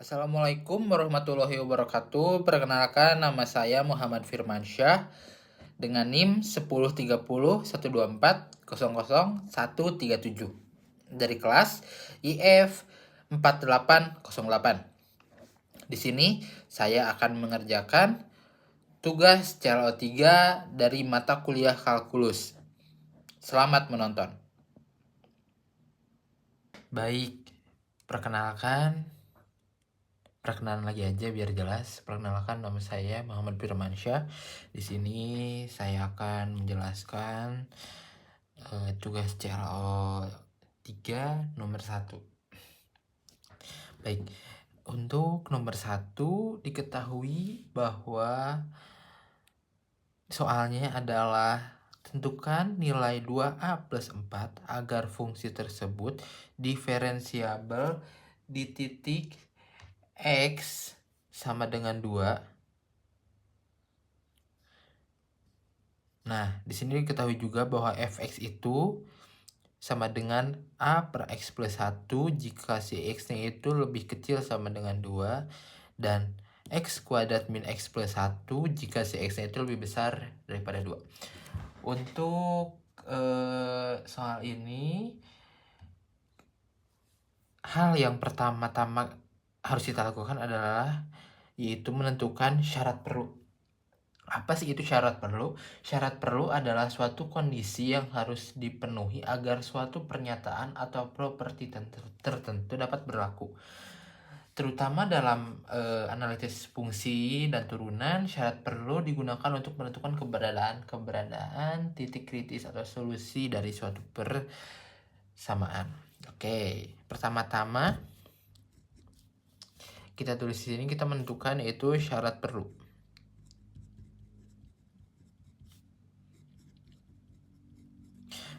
Assalamualaikum warahmatullahi wabarakatuh. Perkenalkan, nama saya Muhammad Firmansyah dengan NIM 1030124000137 dari kelas IF 4808. Di sini saya akan mengerjakan tugas CLO3 dari mata kuliah kalkulus. Selamat menonton. Baik, perkenalan lagi aja biar jelas. Perkenalkan, nama saya Muhammad Firmansyah. Di sini saya akan menjelaskan tugas CLO 3 nomor 1. Baik, untuk nomor 1 diketahui bahwa soalnya adalah tentukan nilai 2A plus 4 agar fungsi tersebut diferensiabel di titik X sama dengan 2. Nah, di sini diketahui juga bahwa fx itu sama dengan A per X plus 1 jika si X-nya itu lebih kecil sama dengan 2, dan X kuadrat min X plus 1 jika si X-nya itu lebih besar daripada 2. Untuk soal ini, hal yang pertama-tama harus kita lakukan adalah yaitu menentukan syarat perlu. Apa sih itu syarat perlu? Syarat perlu adalah suatu kondisi yang harus dipenuhi agar suatu pernyataan atau properti tertentu dapat berlaku. Terutama dalam analisis fungsi dan turunan, syarat perlu digunakan untuk menentukan keberadaan titik kritis atau solusi dari suatu persamaan. Oke, pertama-tama kita tulis di sini, kita menentukan yaitu syarat perlu.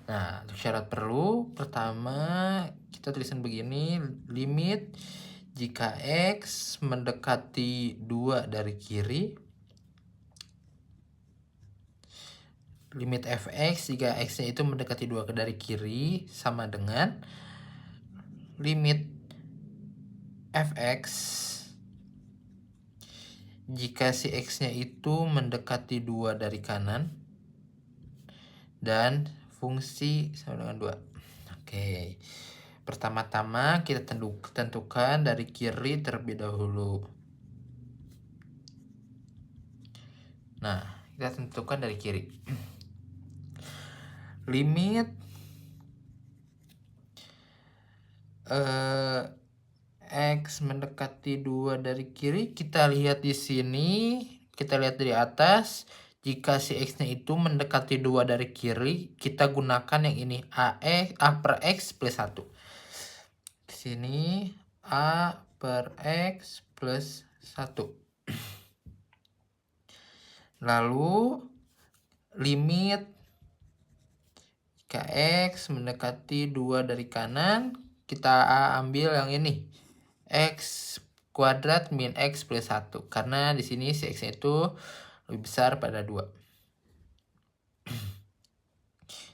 Nah, untuk syarat perlu, pertama kita tulisan begini, limit jika X mendekati 2 dari kiri, limit fx jika X-nya itu mendekati 2 dari kiri sama dengan limit fx jika si X-nya itu mendekati 2 dari kanan dan fungsi sama dengan 2. Oke. Pertama-tama kita tentukan dari kiri terlebih dahulu. Nah, kita tentukan dari kiri. Limit X mendekati 2 dari kiri, kita lihat di sini, kita lihat dari atas. Jika si X-nya itu mendekati 2 dari kiri, kita gunakan yang ini, A per X plus 1. Di sini A per X plus 1. Lalu limit jika X mendekati 2 dari kanan, kita ambil yang ini, X kuadrat min X plus 1. Karena di sini si X itu lebih besar pada 2.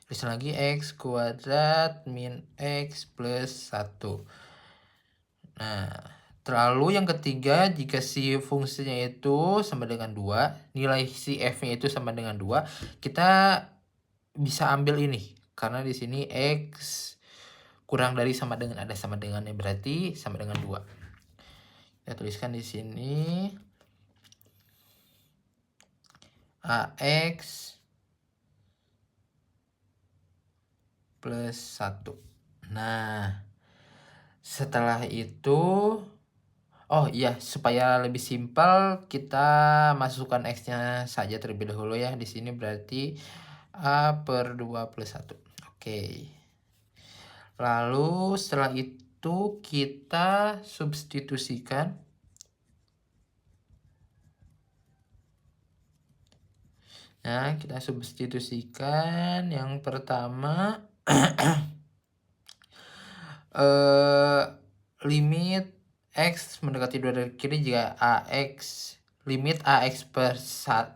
Terus lagi X kuadrat min X plus 1. Nah, lalu yang ketiga, jika si fungsinya itu sama dengan 2, nilai si F-nya itu sama dengan 2, kita bisa ambil ini. Karena di sini X kurang dari sama dengan, ada sama dengannya, berarti sama dengan 2. Kita tuliskan di sini AX plus 1. Nah, setelah itu, oh iya, supaya lebih simpel kita masukkan X-nya saja terlebih dahulu ya. Di sini berarti A per 2 plus 1. Oke. Lalu setelah itu kita substitusikan. Nah, kita substitusikan yang pertama limit X mendekati 2 dari kiri jika limit AX plus 1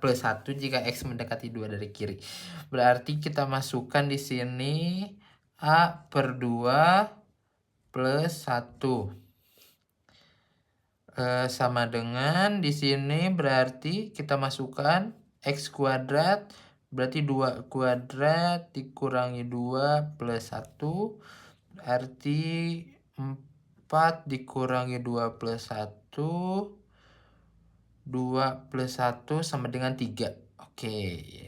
jika X mendekati 2 dari kiri. Berarti kita masukkan di sini A per 2 plus 1. sama dengan di sini berarti kita masukkan X kuadrat, berarti 2 kuadrat dikurangi 2 plus 1, berarti 4 dikurangi 2 plus 1, 2 plus 1 sama dengan 3. Oke,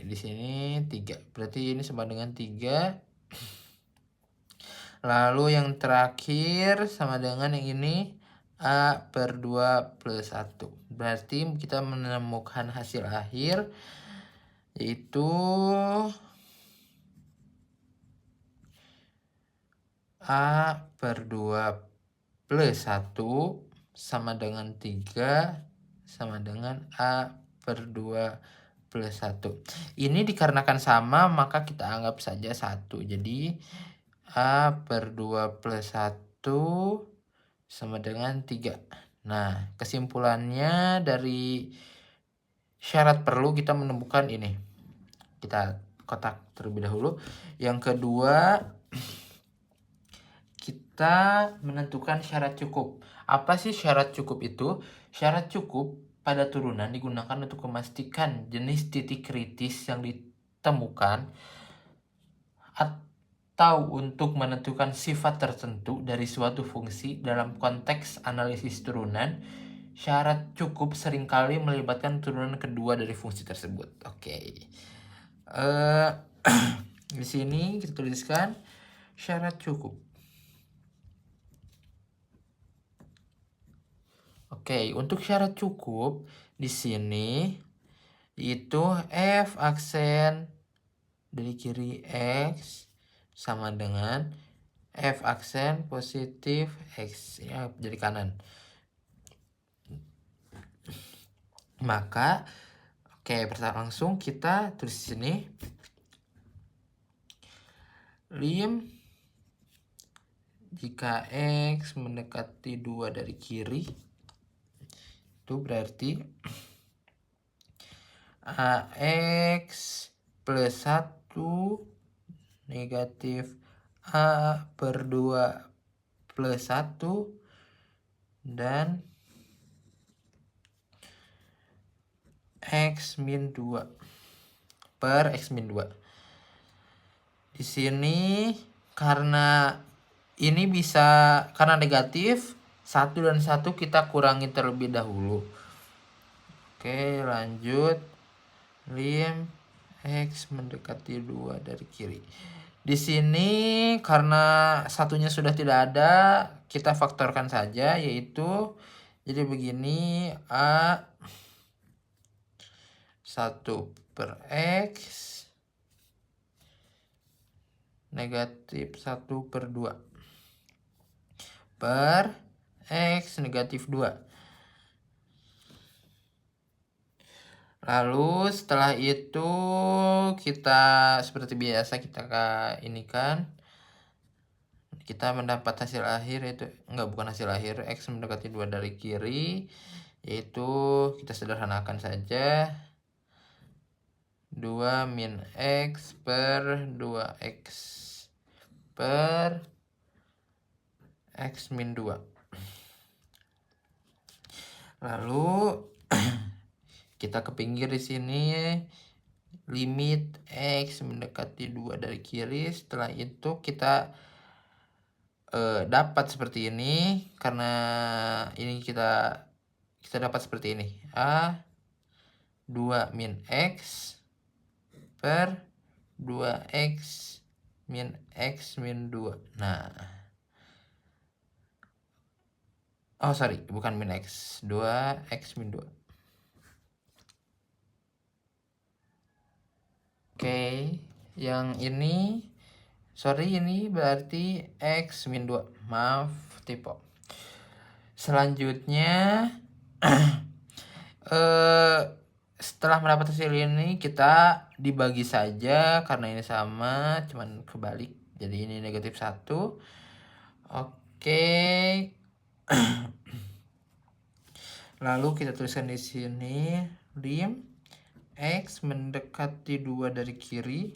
di sini 3. Berarti ini sama dengan 3. Lalu yang terakhir sama dengan yang ini A per 2 plus 1. Berarti kita menemukan hasil akhir yaitu A per 2 plus 1 sama dengan 3 sama dengan A per 2 plus 1. Ini dikarenakan sama maka kita anggap saja 1. Jadi A per 2 plus 1 sama dengan 3. Nah, kesimpulannya dari syarat perlu kita menemukan ini. Kita kotak terlebih dahulu. Yang kedua, kita menentukan syarat cukup. Apa sih syarat cukup itu? Syarat cukup pada turunan digunakan untuk memastikan jenis titik kritis yang ditemukan atau untuk menentukan sifat tertentu dari suatu fungsi dalam konteks analisis turunan. Syarat cukup seringkali melibatkan turunan kedua dari fungsi tersebut. Oke. Di sini kita tuliskan syarat cukup. Oke, untuk syarat cukup di sini itu F aksen dari kiri X sama dengan F aksen positif X ya, jadi kanan. Maka oke, pertama langsung kita tulis di sini lim jika X mendekati 2 dari kiri itu berarti AX plus 1 negatif A per 2 plus 1 dan X min 2 per X min 2. Di sini karena ini bisa karena negatif 1 dan 1 kita kurangi terlebih dahulu. Oke, lanjut. Lim X mendekati 2 dari kiri. Di sini karena satunya sudah tidak ada, kita faktorkan saja yaitu jadi begini A 1 per X negatif 1 per 2 per X negatif 2. Lalu setelah itu kita seperti biasa kita ini kan kita mendapat hasil akhir yaitu bukan hasil akhir X mendekati 2 dari kiri, yaitu kita sederhanakan saja 2 min X per 2X per X min 2. Lalu kita ke pinggir di sini limit X mendekati 2 dari kiri. Setelah itu kita dapat seperti ini karena ini kita dapat seperti ini A 2 min X per 2X min X min 2. Nah, oh sorry, bukan min X, 2X min 2. Oke, yang ini sorry ini berarti X min 2. Maaf, typo. Selanjutnya setelah mendapat hasil ini kita dibagi saja karena ini sama, cuman kebalik. Jadi ini negatif 1. Oke. Lalu kita tuliskan di sini lim X mendekati 2 dari kiri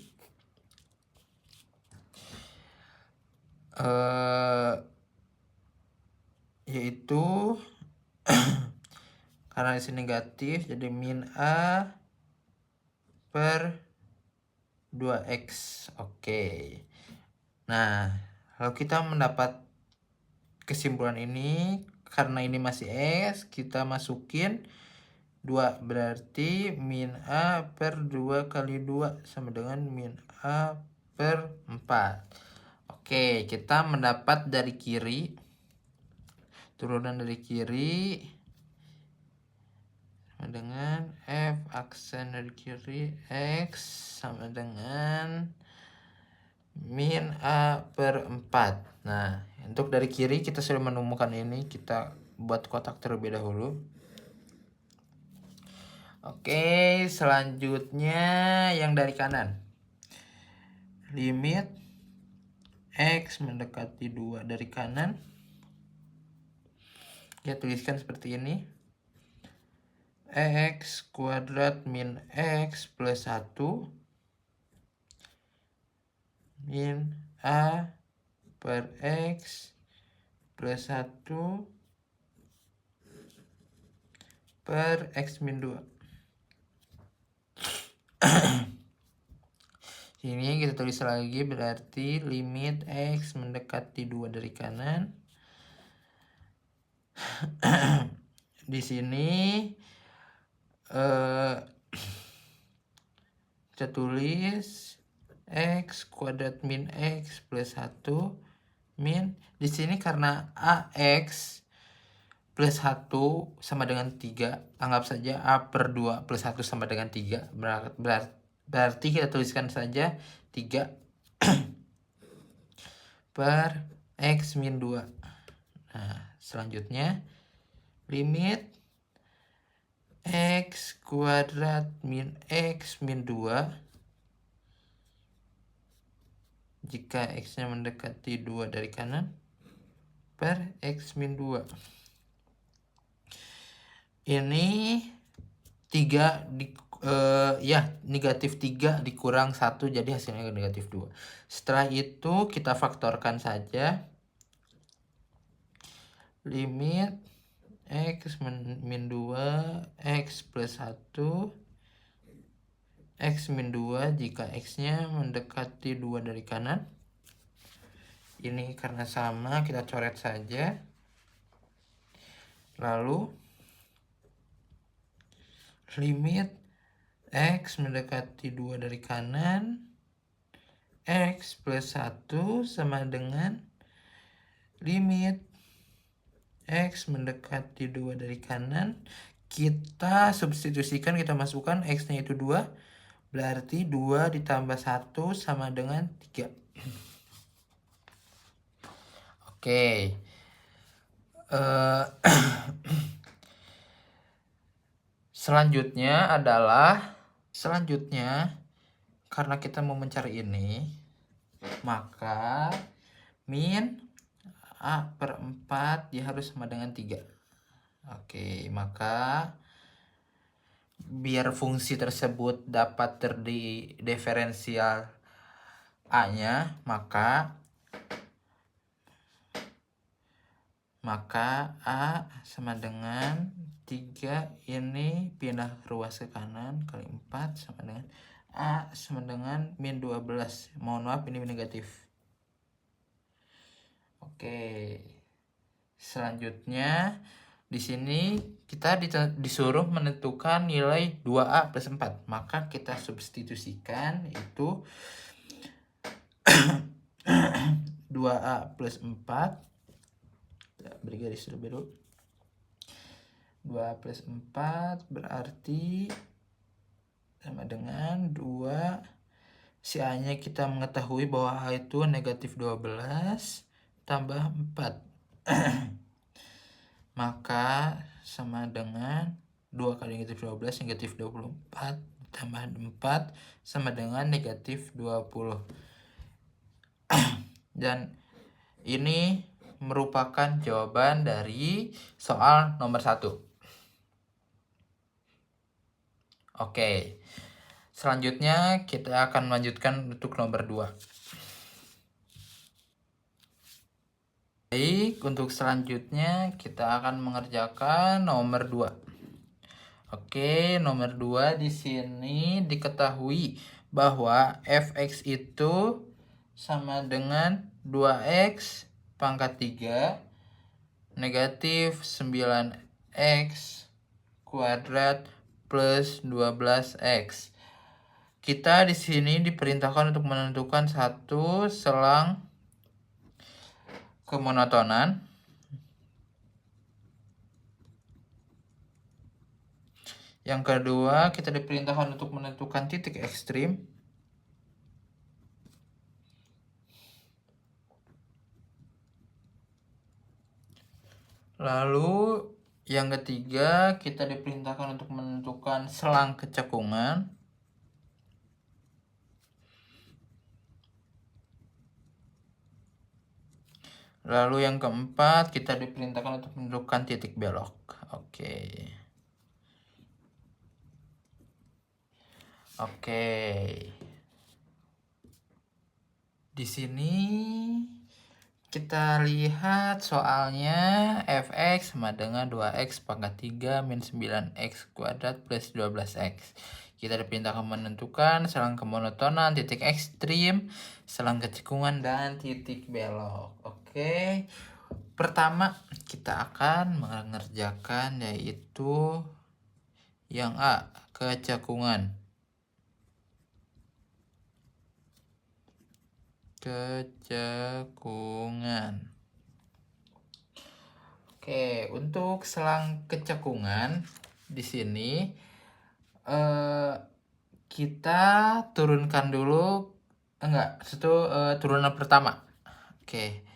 yaitu Karena di sini negatif, jadi min A per 2X. Oke. Nah, kalau kita mendapat kesimpulan ini, karena ini masih X, kita masukin 2. Berarti min A per 2 kali 2 sama dengan min A per 4. Oke, kita mendapat dari kiri, turunan dari kiri sama dengan F aksen dari kiri X sama dengan min A per 4. Nah, untuk dari kiri kita sudah menemukan ini, kita buat kotak terlebih dahulu. Oke, selanjutnya yang dari kanan. Limit X mendekati 2 dari kanan. Kita tuliskan seperti ini. X kuadrat min X plus 1 min A per X plus 1 per X min 2. Ini kita tulis lagi, berarti limit X mendekati 2 dari kanan. Di sini kita tulis X kuadrat min X plus 1 min, di sini karena AX plus 1 sama dengan 3, anggap saja A per 2 plus 1 sama dengan 3, berarti kita tuliskan saja 3 per X min 2. Nah, selanjutnya limit X kuadrat min X min 2 jika X-nya mendekati 2 dari kanan per X min 2. Ini 3 negatif 3 dikurang 1, jadi hasilnya negatif 2. Setelah itu kita faktorkan saja. Limit X min 2 X plus 1 X min 2 jika X-nya mendekati 2 dari kanan. Ini karena sama, kita coret saja. Lalu limit X mendekati 2 dari kanan, X plus 1 sama dengan limit X mendekati 2 dari kanan. Kita substitusikan, kita masukkan X-nya itu 2, berarti 2 ditambah 1 sama dengan 3. Oke. Selanjutnya karena kita mau mencari ini, maka min A per 4 dia harus sama dengan 3. Oke, maka biar fungsi tersebut dapat terdiferensial A-nya, maka A sama dengan 3, ini pindah ruas ke kanan, kali 4 sama dengan A sama dengan min 12. Mohon maaf, ini negatif. Oke. Selanjutnya di sini kita disuruh menentukan nilai 2A plus 4. Maka kita substitusikan itu 2A plus 4. Beri garis terlebih dulu. 2 plus 4 berarti sama dengan 2. Si A-nya kita mengetahui bahwa A itu negatif 12 tambah 4. Maka sama dengan 2 kali negatif 12, negatif 24 tambah 4 sama dengan negatif 20. Dan ini merupakan jawaban dari soal nomor 1. Oke. Selanjutnya kita akan melanjutkan untuk nomor 2. Baik, untuk selanjutnya kita akan mengerjakan nomor 2. Oke, nomor 2 di sini diketahui bahwa fx itu sama dengan 2x pangkat 3 negatif 9x kuadrat plus 12x. Kita di sini diperintahkan untuk menentukan satu selang kemonotonan. Yang kedua, kita diperintahkan untuk menentukan titik ekstrim. Lalu yang ketiga, kita diperintahkan untuk menentukan selang kecekungan. Lalu yang keempat, kita diperintahkan untuk menentukan titik belok. Oke. Di sini kita lihat soalnya fx sama dengan 2x pangkat 3 min 9x kuadrat plus 12x. Kita diperintahkan menentukan selang kemonotonan, titik ekstrim, selang kecekungan, dan titik belok. Oke. Pertama kita akan mengerjakan yaitu yang A, kecekungan. Oke, untuk selang kecekungan di sini kita turunkan dulu turunan pertama. Oke.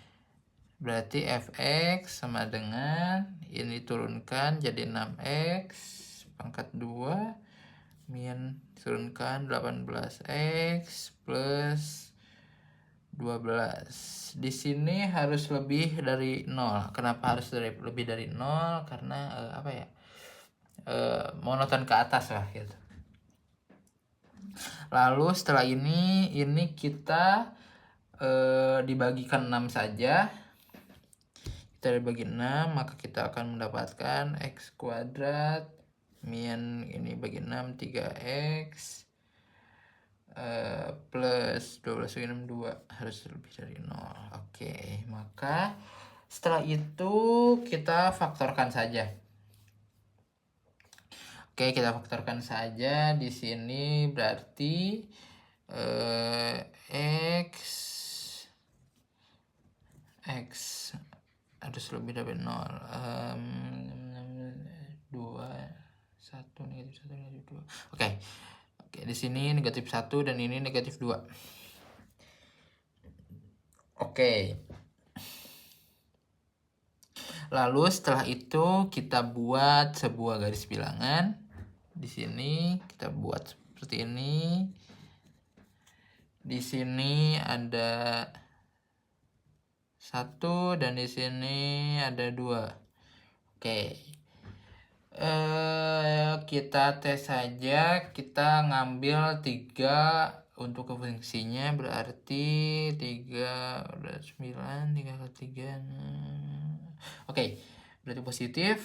Berarti fx sama dengan ini turunkan jadi 6x pangkat 2 min turunkan 18x plus 12. Di sini harus lebih dari 0. Kenapa harus lebih dari 0? Karena monoton ke atas lah gitu. Lalu setelah ini kita dibagikan 6 saja. Kita dibagi 6, maka kita akan mendapatkan x kuadrat min ini bagi 6 3x plus 12 bagi 6 2 harus lebih dari 0. Oke, maka setelah itu kita faktorkan saja. Oke, kita faktorkan saja di sini berarti x harus lebih dari 0. 2 1 negatif 1 negatif 2. Oke, di sini negatif 1 dan ini negatif 2. Oke. Lalu setelah itu kita buat sebuah garis bilangan. Di sini kita buat seperti ini. Di sini ada 1 dan di sini ada 2. Oke. Kita tes saja. Kita ngambil 3 untuk fungsinya, berarti 3 udah 9, 3 kali 3. Oke, berarti positif.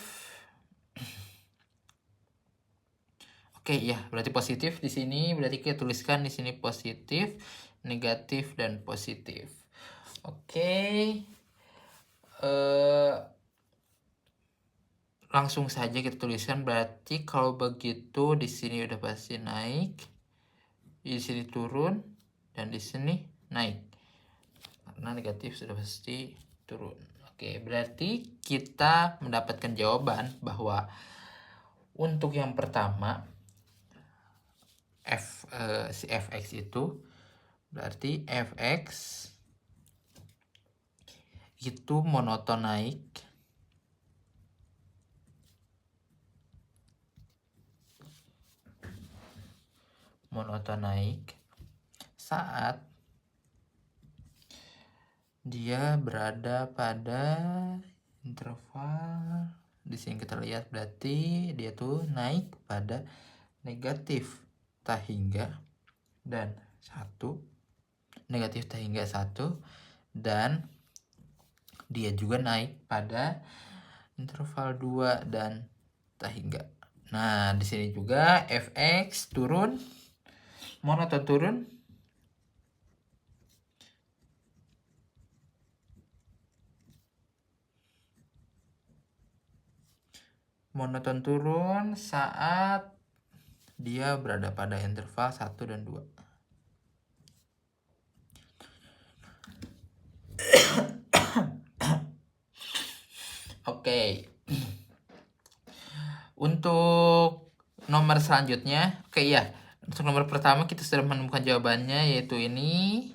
Oke, ya, berarti positif di sini. Berarti kita tuliskan di sini positif, negatif, dan positif. Oke. Langsung saja kita tuliskan, berarti kalau begitu di sini udah pasti naik, di sini turun, dan di sini naik. Karena negatif sudah pasti turun. Oke, berarti kita mendapatkan jawaban bahwa untuk yang pertama si fx itu berarti fx itu monoton naik saat dia berada pada interval. Di sini kita lihat berarti dia tuh naik pada negatif tak hingga dan 1, negatif tak hingga 1, dan dia juga naik pada interval 2 dan tak hingga. Nah, di sini juga fx turun, monoton turun. Monoton turun saat dia berada pada interval 1 dan 2. Oke. Untuk nomor selanjutnya, oke ya. Untuk nomor pertama kita sudah menemukan jawabannya, yaitu ini.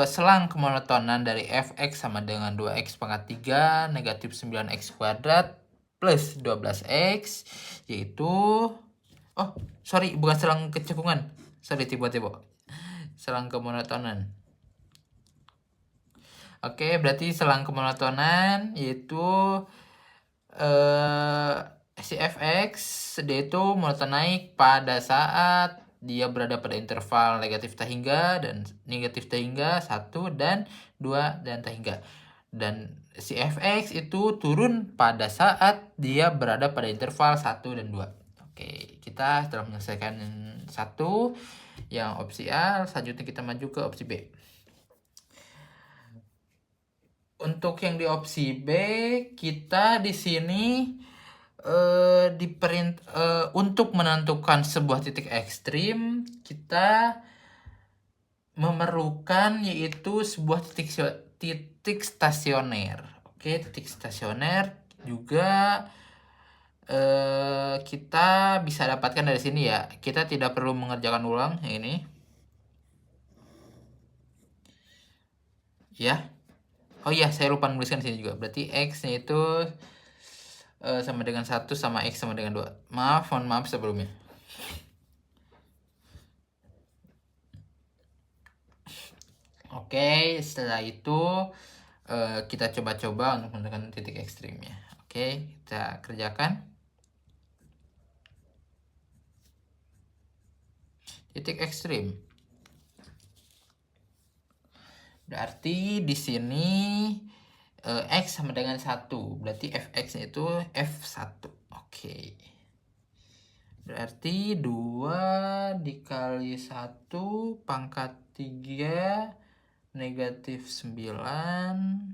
Selang kemonotonan dari fx sama dengan 2x pangkat 3 negatif 9x kuadrat plus 12x, yaitu bukan selang kecekungan, tiba-tiba selang kemonotonan. Oke, berarti selang kemonotonan yaitu si fx dia itu monoton naik pada saat dia berada pada interval negatif tak hingga dan negatif tak hingga 1 dan 2 dan tak hingga. Dan si fx itu turun pada saat dia berada pada interval 1 dan 2. Oke, kita telah menyelesaikan 1 yang opsi A, selanjutnya kita maju ke opsi B. Untuk yang di opsi B, kita di sini untuk menentukan sebuah titik ekstrim, kita memerlukan yaitu sebuah titik stasioner. Oke, titik stasioner juga kita bisa dapatkan dari sini ya. Kita tidak perlu mengerjakan ulang yang ini. Ya. Oh iya, saya lupa menuliskan di sini juga. Berarti x-nya itu sama dengan 1 sama x sama dengan 2. Mohon maaf sebelumnya. Oke, setelah itu kita coba-coba untuk menentukan titik ekstrimnya. Oke, kita kerjakan. Titik ekstrim. Berarti di sini x sama dengan 1. Berarti fx-nya itu f1. Oke. Berarti 2 dikali 1 pangkat 3 negatif 9 1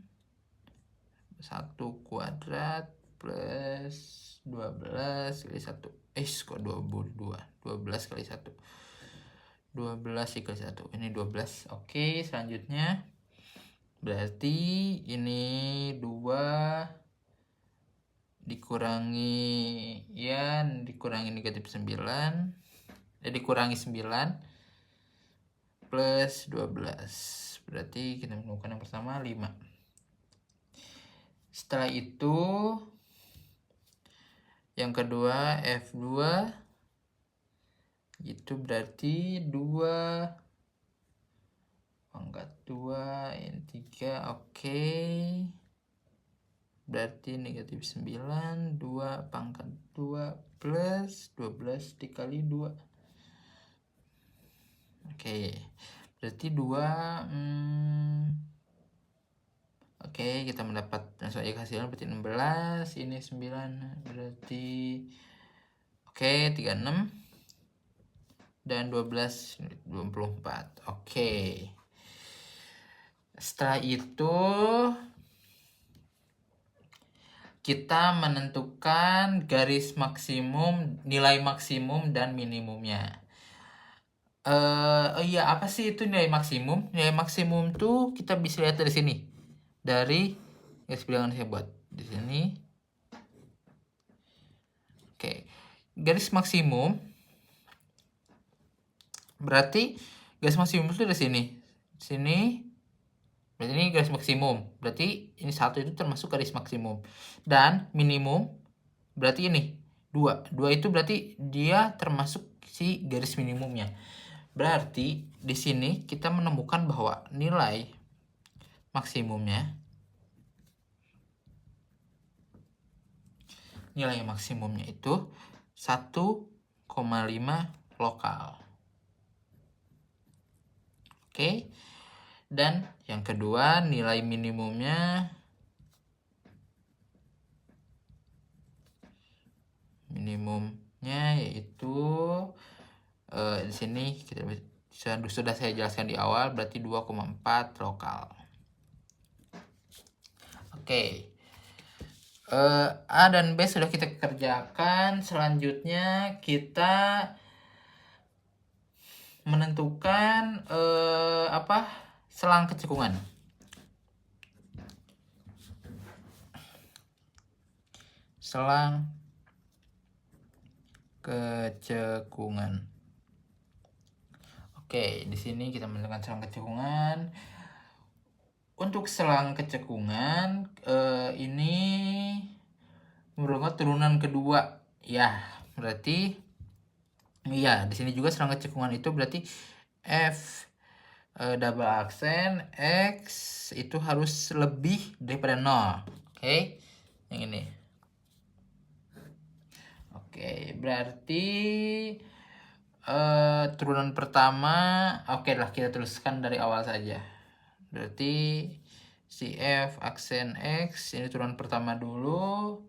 kuadrat plus 12 kali 1. Kok 22? 12 kali 1. 12 dikali 1. Ini 12. Oke, selanjutnya. Berarti ini 2 dikurangi negatif 9. Dikurangi 9 plus 12. Berarti kita menemukan yang pertama 5. Setelah itu yang kedua F2 itu berarti 2 pangkat 2 ini 3. Oke. Berarti negatif 9 2 pangkat 2 plus 12 dikali 2. Oke. Berarti 2 Oke, kita mendapat langsung aja hasilnya berarti 16, ini 9, berarti oke, 36 dan 12 24. Oke. Setelah itu kita menentukan garis maksimum, nilai maksimum dan minimumnya. Apa sih itu nilai maksimum? Nilai maksimum tuh kita bisa lihat dari sini. Dari garis bilangan saya buat di sini. Oke. Garis maksimum berarti garis maksimum itu dari sini. Sini. Berarti ini garis maksimum. Berarti ini 1 itu termasuk garis maksimum. Dan minimum berarti ini 2. 2 itu berarti dia termasuk si garis minimumnya. Berarti di sini kita menemukan bahwa nilai maksimumnya itu 1,5 lokal. Oke, Oke. Dan yang kedua, nilai minimumnya yaitu di sini kita sudah saya jelaskan di awal, berarti 2,4 lokal. Oke. A dan B sudah kita kerjakan. Selanjutnya kita menentukan selang kecekungan. Selang kecekungan. Oke, di sini kita menentukan selang kecekungan. Untuk selang kecekungan ini merupakan turunan kedua. Ya, berarti iya, di sini juga selang kecekungan itu berarti F double aksen X itu harus lebih daripada 0. Oke. Yang ini. Oke, berarti turunan pertama, oke lah kita tuliskan dari awal saja. Berarti si F aksen X ini turunan pertama dulu.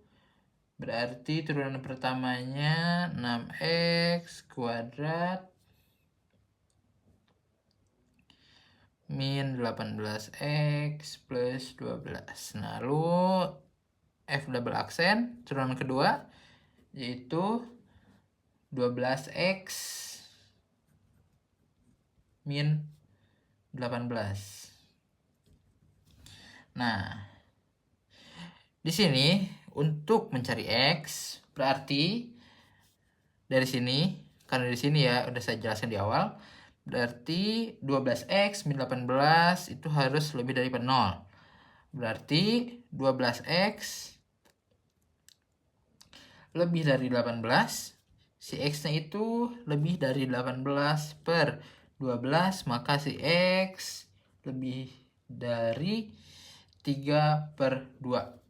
Berarti turunan pertamanya 6X kuadrat min 18X plus 12. Nah, lalu F double aksen turunan kedua yaitu 12X min 18. Nah, di sini untuk mencari X berarti dari sini, karena di sini ya udah saya jelaskan di awal, berarti 12X min 18 itu harus lebih dari 0. Berarti 12X lebih dari 18, si X-nya itu lebih dari 18 per 12, maka si X lebih dari 3 per 2.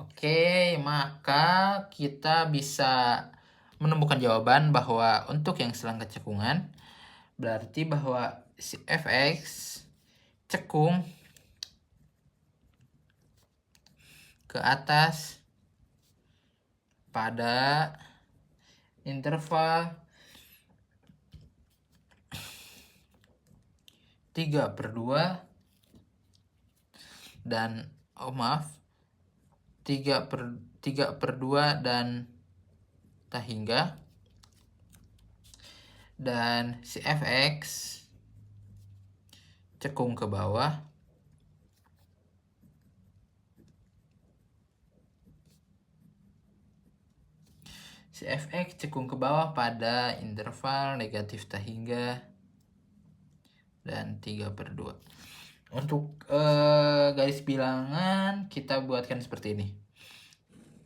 Oke, maka kita bisa menemukan jawaban bahwa untuk yang selang kecekungan, berarti bahwa si Fx cekung ke atas pada interval 3/2 dan 3/2 dan tak hingga, dan si Fx cekung ke bawah si Fx cekung ke bawah pada interval negatif tak hingga dan 3/2. Untuk garis bilangan kita buatkan seperti ini.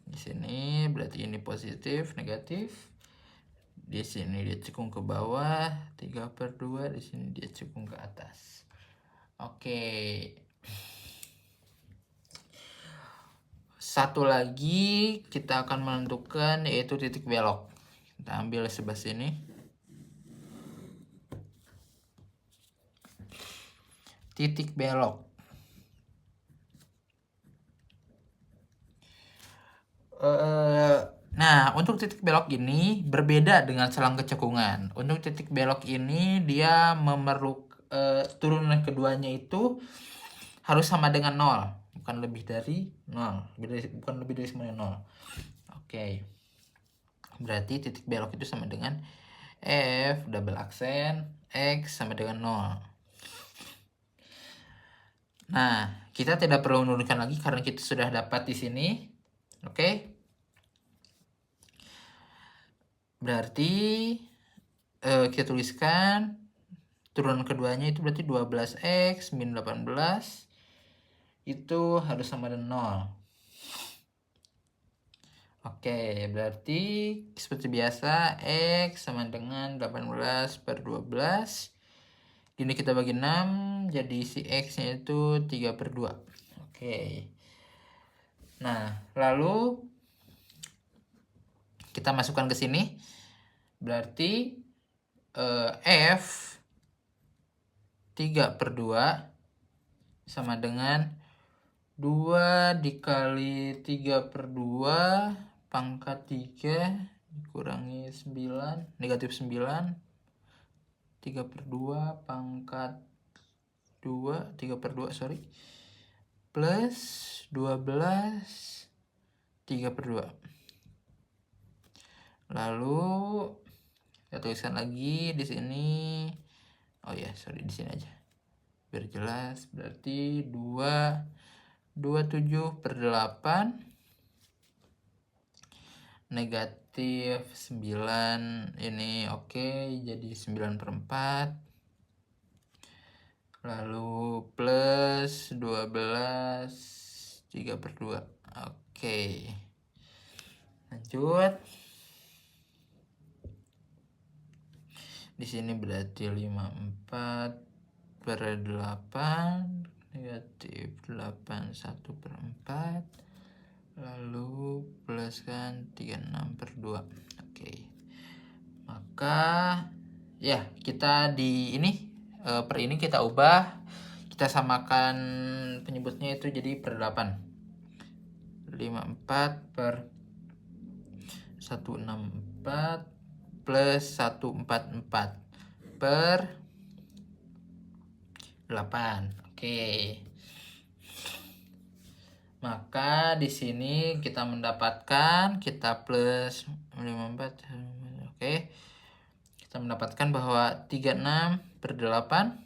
Di sini berarti ini positif, negatif. Di sini dia cekung ke bawah 3/2, di sini dia cekung ke atas. Oke. Satu lagi kita akan menentukan yaitu titik belok. Kita ambil sebelah sini. Titik belok. Nah, untuk titik belok ini berbeda dengan selang kecekungan. Untuk titik belok ini dia memerlukan turunan keduanya itu harus sama dengan 0, bukan lebih dari 0, bukan lebih dari sama dengan 0. Oke. Berarti titik belok itu sama dengan F double aksen X sama dengan 0. Nah, kita tidak perlu menurunkan lagi karena kita sudah dapat di sini. Oke. Berarti kita tuliskan turunan keduanya itu berarti 12X min 18 itu harus sama dengan 0. Oke, berarti seperti biasa X sama dengan 18 per 12. Ini kita bagi 6, jadi si X-nya itu 3/2. Oke. Nah, lalu kita masukkan ke sini. Berarti F 3/2 sama dengan 2 dikali 3/2 pangkat 3 dikurangi 9, negatif 9, 3/2 pangkat 2, 3/2 sorry, plus 12 3/2. Lalu kita tuliskan lagi di sini. Oh ya, sorry, di sini aja biar jelas. Berarti 27/8 negatif 9 ini oke, jadi 9/4. Lalu plus 12 3/2. Oke. Lanjut. Di sini berarti 54/8 negatif 8 1/4. Lalu pluskan 36/2. Oke. Maka ya, kita di ini per ini kita ubah, kita samakan penyebutnya itu jadi per 8. 54/164 plus 144 per 8. Oke. Maka di sini kita mendapatkan, kita plus 54. Oke. Kita mendapatkan bahwa 36/8.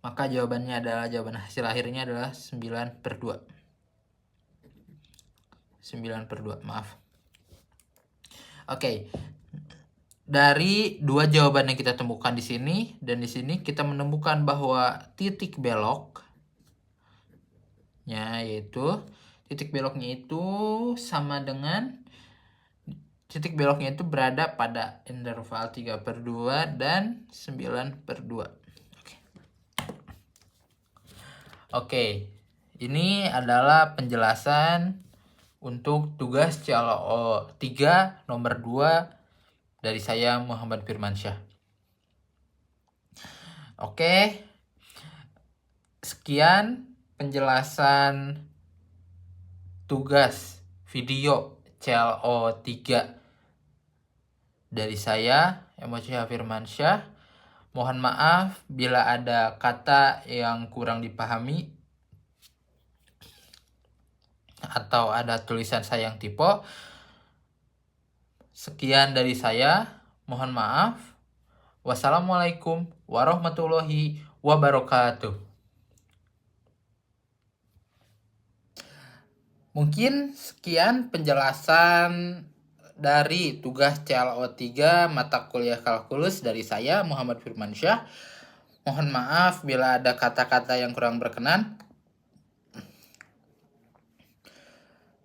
Maka jawabannya adalah, jawaban hasil akhirnya adalah 9/2. 9/2, maaf. Oke. Dari dua jawaban yang kita temukan di sini dan di sini, kita menemukan bahwa titik beloknya itu sama dengan titik beloknya itu berada pada interval 3/2 dan 9/2. Oke. Ini adalah penjelasan untuk tugas CLO 3 nomor 2 dari saya, Muhammad Firmansyah. Oke. Sekian penjelasan tugas video CLO 3 dari saya, Muhammad Firmansyah. Mohon maaf bila ada kata yang kurang dipahami atau ada tulisan saya yang typo. Sekian dari saya, mohon maaf. Wassalamualaikum warahmatullahi wabarakatuh. Mungkin sekian penjelasan dari tugas CLO 3 mata kuliah kalkulus dari saya, Muhammad Firmansyah. Mohon maaf bila ada kata-kata yang kurang berkenan.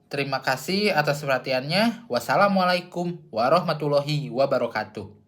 Terima kasih atas perhatiannya. Wassalamualaikum warahmatullahi wabarakatuh.